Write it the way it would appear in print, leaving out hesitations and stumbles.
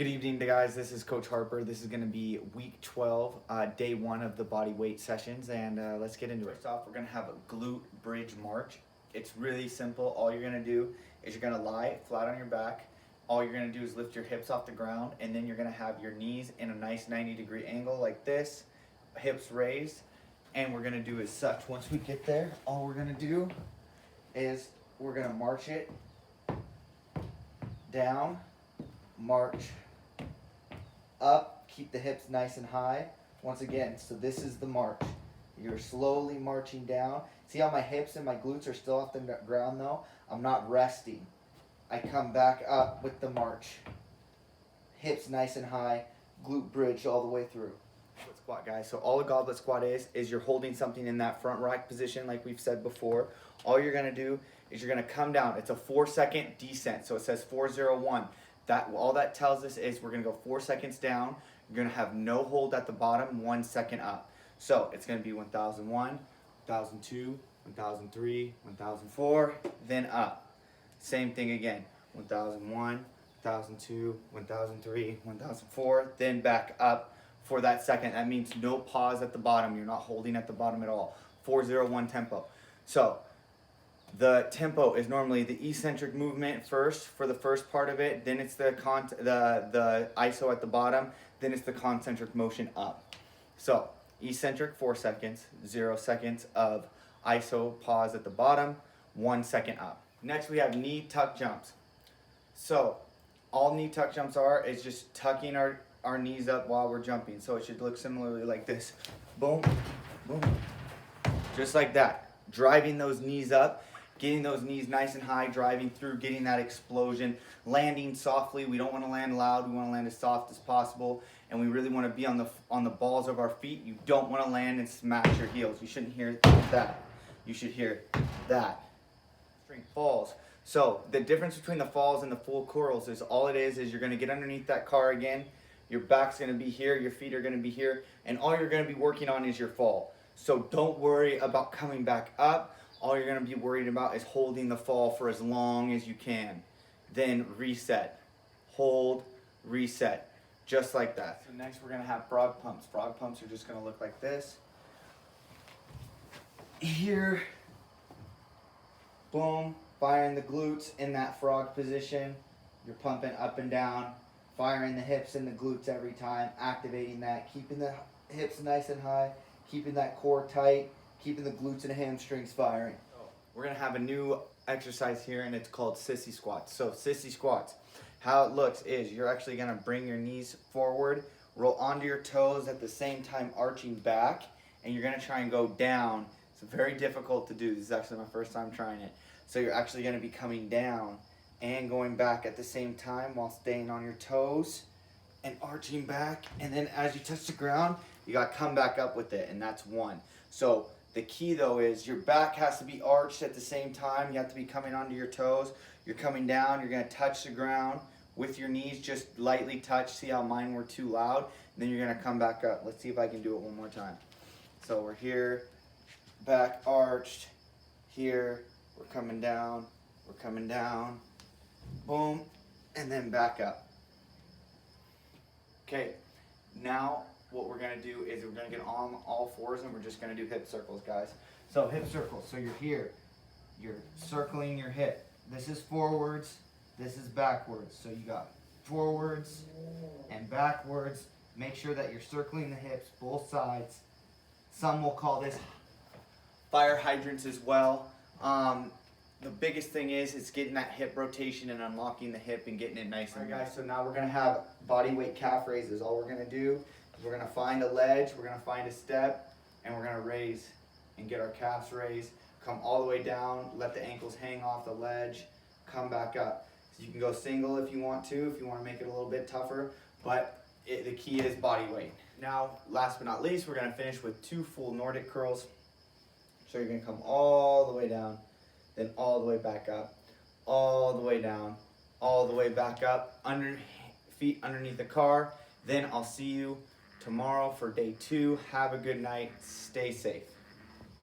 Good evening, guys. This is Coach Harper. This is going to be week 12, day 1 of the body weight sessions, and let's get into it. First off, we're going to have a glute bridge march. It's really simple. All you're going to do is you're going to lie flat on your back. All you're going to do is lift your hips off the ground, and then you're going to have your knees in a nice 90-degree angle like this, hips raised, and we're going to do as such. Once we get there, all we're going to do is we're going to march it down, march up, keep the hips nice and high. Once again, so this is the march. You're slowly marching down. See how my hips and my glutes are still off the ground though? I'm not resting. I come back up with the march. Hips nice and high, glute bridge all the way through. Squat, guys. So all a goblet squat is you're holding something in that front rack position like we've said before. All you're gonna do is you're gonna come down. It's a 4-second descent. So it says 4-0-1. All that tells us is we're gonna go 4 seconds down. You're gonna have no hold at the bottom, 1 second up. So it's gonna be 1001, 1002, 1003, 1004, then up. Same thing again. 1001, 1002, 1003, 1004, then back up for that second. That means no pause at the bottom. You're not holding at the bottom at all. 4-0-1 tempo. So the tempo is normally the eccentric movement first for the first part of it, then it's the iso at the bottom, then it's the concentric motion up. So eccentric 4 seconds, 0 seconds of iso pause at the bottom, 1 second up. Next we have knee tuck jumps. So all knee tuck jumps is just tucking our knees up while we're jumping. So it should look similarly like this. Boom, boom, just like that. Driving those knees up, getting those knees nice and high, driving through, getting that explosion, landing softly. We don't want to land loud. We want to land as soft as possible, and we really want to be on the balls of our feet. You don't want to land and smash your heels. You shouldn't hear that. You should hear that. String falls. So the difference between the falls and the full curls is all it is you're going to get underneath that car again. Your back's going to be here. Your feet are going to be here, and all you're going to be working on is your fall. So don't worry about coming back up. All you're going to be worried about is holding the fall for as long as you can. Then reset. Hold, reset. Just like that. So next we're going to have frog pumps. Frog pumps are just going to look like this. Here. Boom. Firing the glutes in that frog position. You're pumping up and down. Firing the hips and the glutes every time. Activating that. Keeping the hips nice and high. Keeping that core tight. Keeping the glutes and hamstrings firing. We're going to have a new exercise here, and it's called sissy squats. So sissy squats, how it looks is you're actually going to bring your knees forward, roll onto your toes at the same time arching back, and you're going to try and go down. It's very difficult to do. This is actually my first time trying it. So you're actually going to be coming down and going back at the same time while staying on your toes and arching back. And then as you touch the ground, you got to come back up with it, and that's 1. So the key though is your back has to be arched at the same time. You have to be coming onto your toes. You're coming down, you're gonna touch the ground with your knees, just lightly touch. See how mine were too loud? And then you're gonna come back up. Let's see if I can do it one more time. So we're here, back arched, here, we're coming down, boom, and then back up. Okay, now what we're going to do is we're going to get on all fours and we're just going to do hip circles, guys. So hip circles. So you're here. You're circling your hip. This is forwards. This is backwards. So you got forwards and backwards. Make sure that you're circling the hips, both sides. Some will call this fire hydrants as well. The biggest thing is it's getting that hip rotation and unlocking the hip and getting it nice and guys. So now we're going to have body weight calf raises. All we're going to do is we're going to find a ledge, we're going to find a step, and we're going to raise and get our calves raised. Come all the way down, let the ankles hang off the ledge, come back up. So you can go single if you want to make it a little bit tougher, but the key is body weight. Now, last but not least, we're going to finish with 2 full Nordic curls. So you're going to come all the way down, then all the way back up, all the way down, all the way back up, feet underneath the car. Then I'll see you tomorrow for day 2. Have a good night. Stay safe.